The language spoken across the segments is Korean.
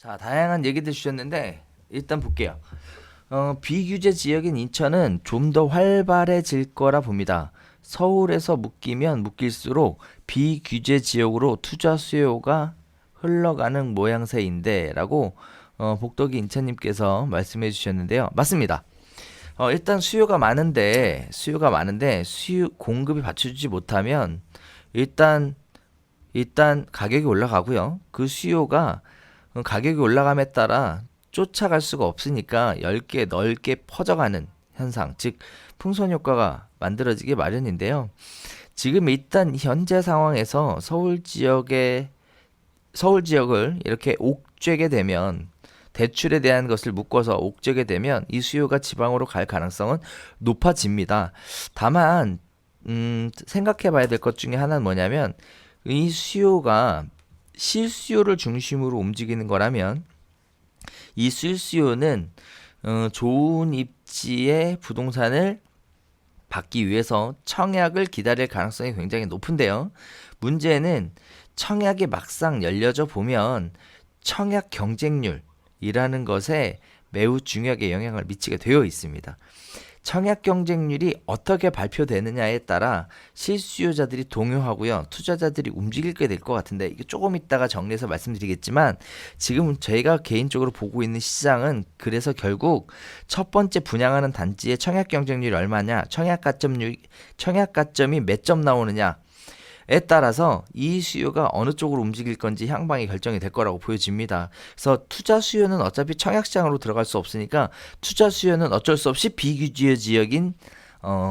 자, 다양한 얘기들 주셨는데 일단 볼게요. 비규제 지역인 인천은 좀 더 활발해질 거라 봅니다. 서울에서 묶이면 묶일수록 비규제 지역으로 투자 수요가 흘러가는 모양새인데 라고 복덕이 인천님께서 말씀해 주셨는데요. 맞습니다. 일단 수요가 많은데 공급이 받쳐주지 못하면 일단 가격이 올라가고요. 그 수요가 가격이 올라감에 따라 쫓아갈 수가 없으니까 넓게 퍼져가는 현상, 즉 풍선 효과가 만들어지기 마련인데요. 지금 일단 현재 상황에서 서울 지역을 이렇게 옥죄게 되면 대출에 대한 것을 묶어서 옥죄게 되면 이 수요가 지방으로 갈 가능성은 높아집니다. 다만 생각해 봐야 될 것 중에 하나는 뭐냐면 이 수요가 실수요를 중심으로 움직이는 거라면 이 실수요는 좋은 입지의 부동산을 받기 위해서 청약을 기다릴 가능성이 굉장히 높은데요. 문제는 청약이 막상 열려져 보면 청약 경쟁률이라는 것에 매우 중요하게 영향을 미치게 되어 있습니다. 청약 경쟁률이 어떻게 발표되느냐에 따라 실수요자들이 동요하고요. 투자자들이 움직이게 될 것 같은데 이게 조금 이따가 정리해서 말씀드리겠지만 지금 저희가 개인적으로 보고 있는 시장은 그래서 결국 첫 번째 분양하는 단지의 청약 경쟁률이 얼마냐, 청약 가점이 몇 점 나오느냐 에 따라서 이 수요가 어느 쪽으로 움직일 건지 향방이 결정이 될 거라고 보여집니다. 그래서 투자 수요는 어차피 청약시장으로 들어갈 수 없으니까 투자 수요는 어쩔 수 없이 비규제 지역인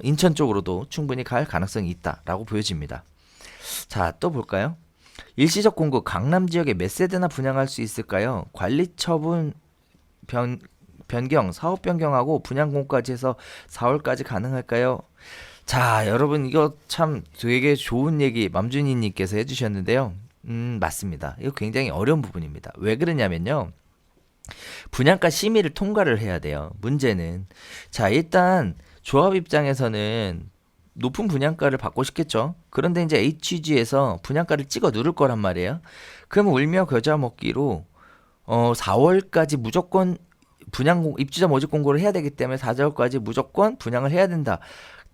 인천 쪽으로도 충분히 갈 가능성이 있다라고 보여집니다. 자, 또 볼까요? 일시적 공급 강남 지역에 몇 세대나 분양할 수 있을까요? 관리 처분 변경, 사업 변경하고 분양 공고까지 해서 4월까지 가능할까요? 자, 여러분 이거 참 되게 좋은 얘기 맘준이님께서 해주셨는데요. 맞습니다. 이거 굉장히 어려운 부분입니다. 왜 그러냐면요. 분양가 심의를 통과를 해야 돼요. 문제는 자, 일단 조합 입장에서는 높은 분양가를 받고 싶겠죠. 그런데 이제 HG에서 분양가를 찍어 누를 거란 말이에요. 그러면 울며 겨자 먹기로 4월까지 무조건 입주자 모집 공고를 해야 되기 때문에 4월까지 무조건 분양을 해야 된다.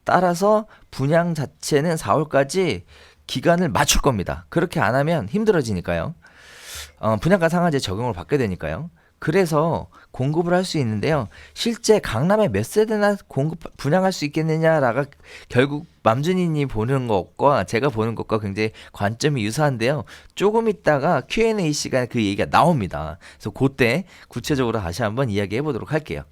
따라서 분양 자체는 4월까지 기간을 맞출 겁니다. 그렇게 안 하면 힘들어지니까요. 분양가 상한제 적용을 받게 되니까요. 그래서 공급을 할 수 있는데요. 실제 강남에 몇 세대나 분양할 수 있겠느냐라가 결국 맘준이님 보는 것과 제가 보는 것과 굉장히 관점이 유사한데요. 조금 있다가 Q&A 시간에 그 얘기가 나옵니다. 그래서 그때 구체적으로 다시 한번 이야기해 보도록 할게요.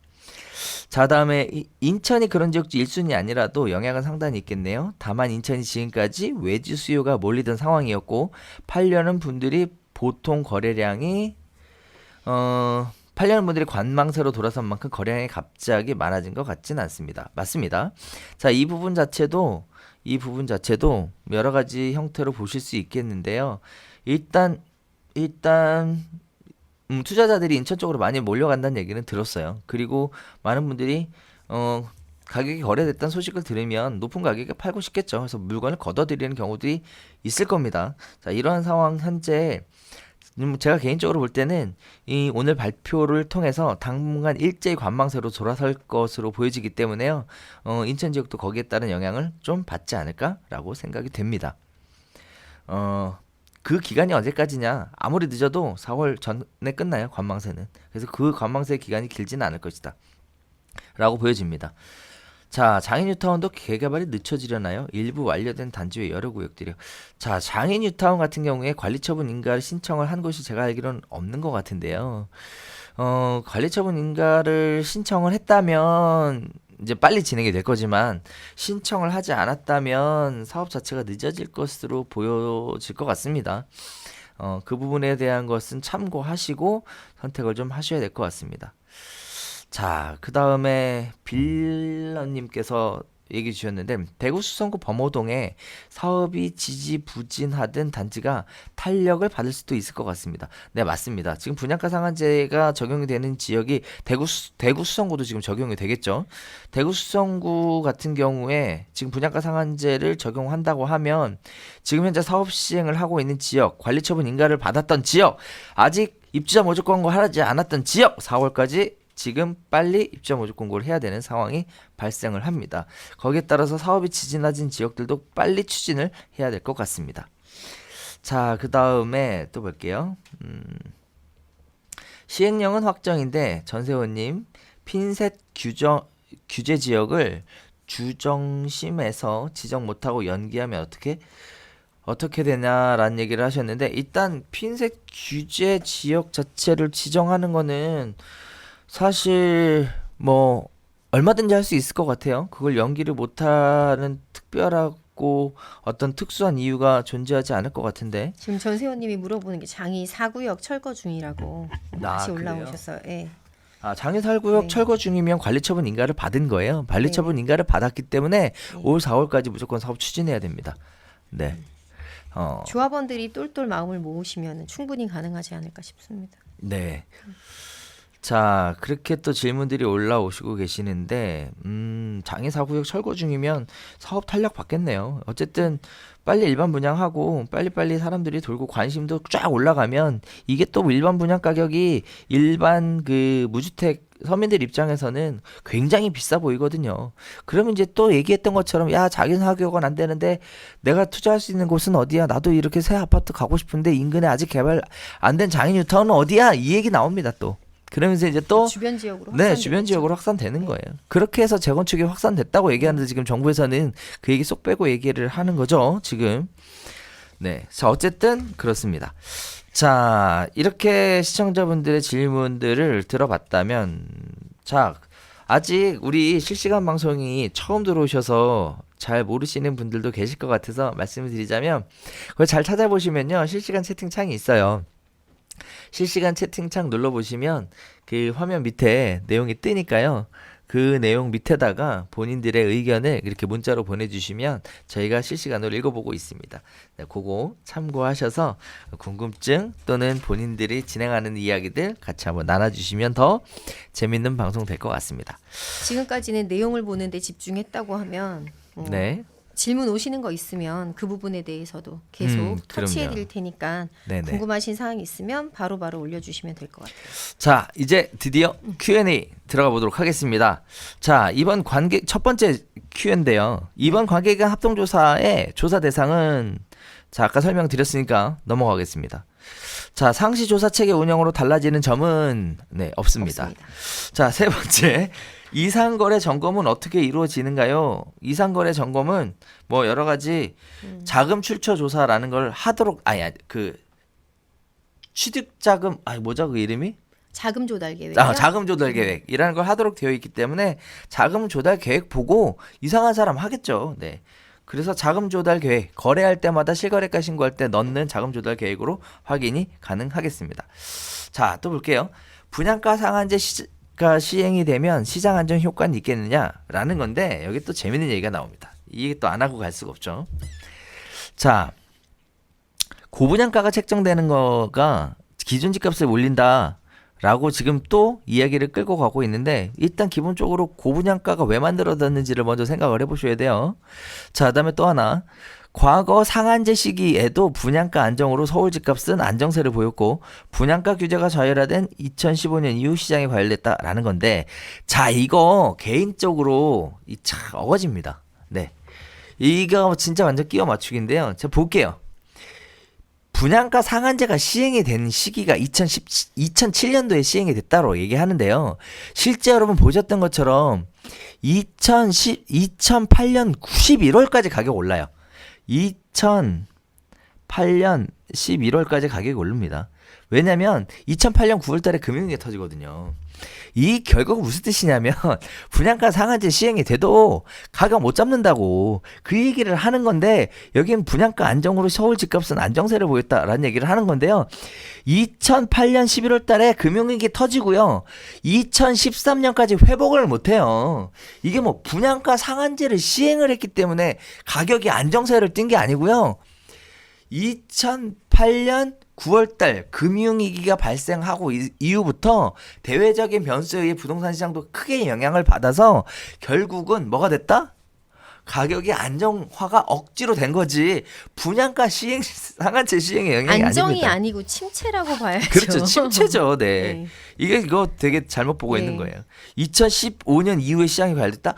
자, 다음에 인천이 그런 지역 1순위 아니라도 영향은 상당히 있겠네요. 다만 인천이 지금까지 외주 수요가 몰리던 상황이었고 팔려는 분들이 관망세로 돌아선 만큼 거래량이 갑자기 많아진 것 같진 않습니다. 맞습니다. 자, 이 부분 자체도 여러 가지 형태로 보실 수 있겠는데요. 일단 투자자들이 인천 쪽으로 많이 몰려간다는 얘기는 들었어요. 그리고 많은 분들이 가격이 거래됐다는 소식을 들으면 높은 가격에 팔고 싶겠죠. 그래서 물건을 걷어들이는 경우들이 있을 겁니다. 자, 이러한 상황 현재 제가 개인적으로 볼 때는 이 오늘 발표를 통해서 당분간 일제히 관망세로 돌아설 것으로 보여지기 때문에요. 인천 지역도 거기에 따른 영향을 좀 받지 않을까라고 생각이 됩니다. 그 기간이 언제까지냐? 아무리 늦어도 4월 전에 끝나요, 관망세는. 그래서 그 관망세 기간이 길지는 않을 것이다. 라고 보여집니다. 자, 장인뉴타운도 개개발이 늦춰지려나요? 일부 완료된 단지 외 여러 구역들이요. 자, 장인뉴타운 같은 경우에 관리처분 인가를 신청을 한 곳이 제가 알기로는 없는 것 같은데요. 관리처분 인가를 신청을 했다면 이제 빨리 진행이 될 거지만 신청을 하지 않았다면 사업 자체가 늦어질 것으로 보여질 것 같습니다. 그 부분에 대한 것은 참고하시고 선택을 좀 하셔야 될 것 같습니다. 자, 그 다음에 빌런님께서 얘기 주셨는데 대구 수성구 범호동에 사업이 지지부진하던 단지가 탄력을 받을 수도 있을 것 같습니다. 네, 맞습니다. 지금 분양가 상한제가 적용이 되는 지역이 대구 수성구도 지금 적용이 되겠죠. 대구 수성구 같은 경우에 지금 분양가 상한제를 적용한다고 하면 지금 현재 사업 시행을 하고 있는 지역, 관리처분 인가를 받았던 지역, 아직 입주자 모집 공고하지 않았던 지역 4월까지 지금 빨리 입주자 모집 공고를 해야 되는 상황이 발생을 합니다. 거기에 따라서 사업이 지진해진 지역들도 빨리 추진을 해야 될 것 같습니다. 자, 그 다음에 또 볼게요. 시행령은 확정인데 전세호님 핀셋 규제 지역을 주정심에서 지정 못하고 연기하면 어떻게 되냐라는 얘기를 하셨는데, 일단 핀셋 규제 지역 자체를 지정하는 거는 사실 뭐 얼마든지 할 수 있을 것 같아요. 그걸 연기를 못하는 특별하고 어떤 특수한 이유가 존재하지 않을 것 같은데. 지금 전세호님이 물어보는 게 장이 4구역 철거 중이라고 다시 그래요? 올라오셨어요. 예. 장애살구역 네. 철거 중이면 관리처분 인가를 받은 거예요. 관리처분 인가를 받았기 때문에 올 4월까지 무조건 사업 추진해야 됩니다. 네. 조합원들이 똘똘 마음을 모으시면 충분히 가능하지 않을까 싶습니다. 네. 자, 그렇게 또 질문들이 올라오시고 계시는데, 장애사구역 철거 중이면 사업 탄력 받겠네요. 어쨌든 빨리 일반 분양하고 빨리빨리 사람들이 돌고 관심도 쫙 올라가면 이게 또 일반 분양 가격이 일반 그 무주택 서민들 입장에서는 굉장히 비싸 보이거든요. 그러면 이제 또 얘기했던 것처럼, 야, 장애사구역은 안 되는데 내가 투자할 수 있는 곳은 어디야? 나도 이렇게 새 아파트 가고 싶은데 인근에 아직 개발 안 된 장애 뉴타운은 어디야? 이 얘기 나옵니다, 또. 그러면서 이제 또 주변 지역으로 네, 주변 지역으로 확산되는 거예요. 그렇게 해서 재건축이 확산됐다고 얘기하는데 지금 정부에서는 그 얘기 쏙 빼고 얘기를 하는 거죠, 지금. 네. 자, 어쨌든 그렇습니다. 자, 이렇게 시청자분들의 질문들을 들어봤다면, 자, 아직 우리 실시간 방송이 처음 들어오셔서 잘 모르시는 분들도 계실 것 같아서 말씀을 드리자면, 그걸 잘 찾아보시면요, 실시간 채팅창이 있어요. 실시간 채팅창 눌러보시면 그 화면 밑에 내용이 뜨니까요. 그 내용 밑에다가 본인들의 의견을 이렇게 문자로 보내주시면 저희가 실시간으로 읽어보고 있습니다. 네, 그거 참고하셔서 궁금증 또는 본인들이 진행하는 이야기들 같이 한번 나눠주시면 더 재밌는 방송 될 것 같습니다. 지금까지는 내용을 보는데 집중했다고 하면 네. 질문 오시는 거 있으면 그 부분에 대해서도 계속 터치해 그럼요. 드릴 테니까 네네. 궁금하신 사항이 있으면 바로바로 올려주시면 될 것 같아요. 자, 이제 드디어 Q&A 들어가 보도록 하겠습니다. 자, 이번 관객 첫 번째 Q&A인데요. 이번 관객간 합동조사의 조사 대상은, 자, 아까 설명드렸으니까 넘어가겠습니다. 자, 상시 조사 체계 운영으로 달라지는 점은 네, 없습니다. 자, 세 번째. 이상거래 점검은 어떻게 이루어지는가요? 이상거래 점검은 뭐 여러 가지 자금 출처 조사라는 걸 하도록, 그 취득자금, 뭐죠 그 이름이? 자금 조달 계획. 자금 조달 계획이라는 걸 하도록 되어 있기 때문에 자금 조달 계획 보고 이상한 사람 하겠죠. 네. 그래서 자금 조달 계획, 거래할 때마다 실거래가 신고할 때 넣는 자금 조달 계획으로 확인이 가능하겠습니다. 자, 또 볼게요. 분양가 상한제 가 시행이 되면 시장 안정 효과는 있겠느냐라는 건데, 여기 또 재밌는 얘기가 나옵니다. 이게 또 안 하고 갈 수가 없죠. 자, 고분양가가 책정되는 거가 기준 집값을 올린다라고 지금 또 이야기를 끌고 가고 있는데, 일단 기본적으로 고분양가가 왜 만들어졌는지를 먼저 생각을 해보셔야 돼요. 자, 그다음에 또 하나. 과거 상한제 시기에도 분양가 안정으로 서울 집값은 안정세를 보였고 분양가 규제가 좌열화된 2015년 이후 시장에 과열됐다라는 건데, 자, 이거 개인적으로 참 어거지입니다. 네, 이거 진짜 완전 끼워 맞추기인데요. 제가 볼게요. 분양가 상한제가 시행이 된 시기가 2007년도에 시행이 됐다고 얘기하는데요. 실제 여러분 보셨던 것처럼 2008년 11월까지 가격 올라요. 2008년 11월까지 가격이 오릅니다. 왜냐면 2008년 9월달에 금융위기 터지거든요. 이 결과가 무슨 뜻이냐면 분양가 상한제 시행이 돼도 가격 못 잡는다고 그 얘기를 하는 건데, 여기는 분양가 안정으로 서울 집값은 안정세를 보였다라는 얘기를 하는 건데요. 2008년 11월 달에 금융위기 터지고요. 2013년까지 회복을 못해요. 이게 뭐 분양가 상한제를 시행을 했기 때문에 가격이 안정세를 띈 게 아니고요. 2008년 9월달 금융위기가 발생하고 이후부터 대외적인 변수에 의해 부동산 시장도 크게 영향을 받아서 결국은 뭐가 됐다? 가격이 안정화가 억지로 된 거지 분양가 시행 상한제 시행의 영향이 안정이 아닙니다. 아니고 침체라고 봐야죠. 그렇죠. 침체죠. 네. 네. 이거 되게 잘못 보고 네. 있는 거예요. 2015년 이후에 시장이 관리됐다?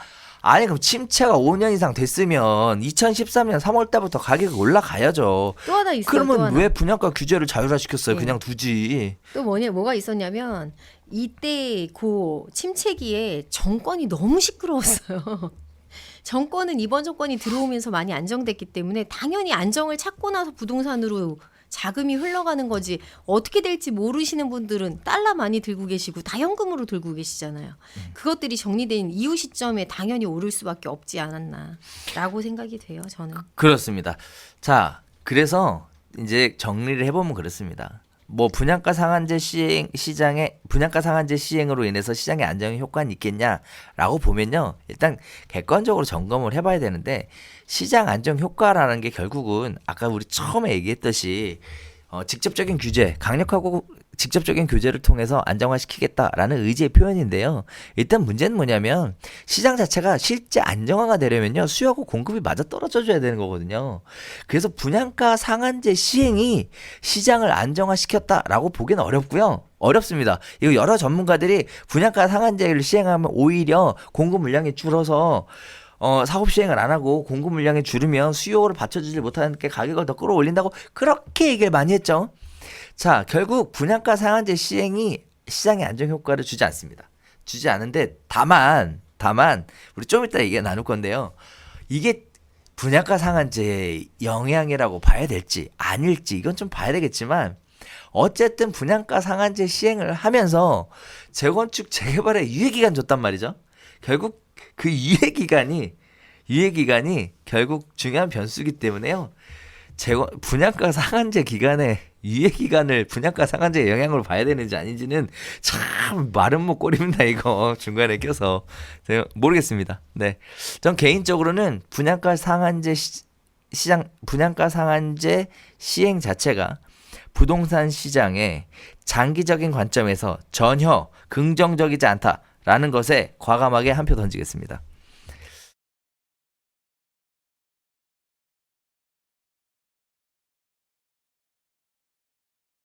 아니 그럼 침체가 5년 이상 됐으면 2013년 3월 달부터 가격이 올라가야죠. 또 하나 있어요. 또 그러면 하나. 왜 분양가 규제를 자율화시켰어요? 네. 그냥 두지. 또 뭐가 있었냐면 이때 고 침체기에 정권이 너무 시끄러웠어요. 정권은 이번 정권이 들어오면서 많이 안정됐기 때문에 당연히 안정을 찾고 나서 부동산으로 자금이 흘러가는 거지 어떻게 될지 모르시는 분들은 달러 많이 들고 계시고 다 현금으로 들고 계시잖아요. 그것들이 정리된 이후 시점에 당연히 오를 수밖에 없지 않았나라고 생각이 돼요. 저는. 그렇습니다. 자, 그래서 이제 정리를 해보면 그렇습니다. 뭐 분양가 상한제 시행으로 인해서 시장의 안정 효과는 있겠냐라고 보면요. 일단 객관적으로 점검을 해봐야 되는데 시장 안정 효과라는 게 결국은 아까 우리 처음에 얘기했듯이 직접적인 규제, 강력하고 직접적인 규제를 통해서 안정화시키겠다라는 의지의 표현인데요. 일단 문제는 뭐냐면 시장 자체가 실제 안정화가 되려면요. 수요하고 공급이 맞아떨어져 줘야 되는 거거든요. 그래서 분양가 상한제 시행이 시장을 안정화시켰다라고 보기는 어렵고요. 어렵습니다. 이거 여러 전문가들이 분양가 상한제를 시행하면 오히려 공급 물량이 줄어서 사업 시행을 안 하고 공급 물량이 줄으면 수요를 받쳐주지 못하는 게 가격을 더 끌어올린다고 그렇게 얘기를 많이 했죠. 자, 결국 분양가 상한제 시행이 시장에 안정 효과를 주지 않습니다. 주지 않는데 다만 우리 좀 이따 얘기 나눌 건데요. 이게 분양가 상한제의 영향이라고 봐야 될지 아닐지 이건 좀 봐야 되겠지만 어쨌든 분양가 상한제 시행을 하면서 재건축 재개발에 유예기간 줬단 말이죠. 결국 그 유예기간이 결국 중요한 변수이기 때문에요. 분양가 상한제 기간에 유예기간을 분양가 상한제의 영향으로 봐야 되는지 아닌지는 참 말은 못 고립니다. 이거 중간에 껴서 제가 모르겠습니다. 네, 전 개인적으로는 분양가 상한제 시행 자체가 부동산 시장의 장기적인 관점에서 전혀 긍정적이지 않다라는 것에 과감하게 한 표 던지겠습니다.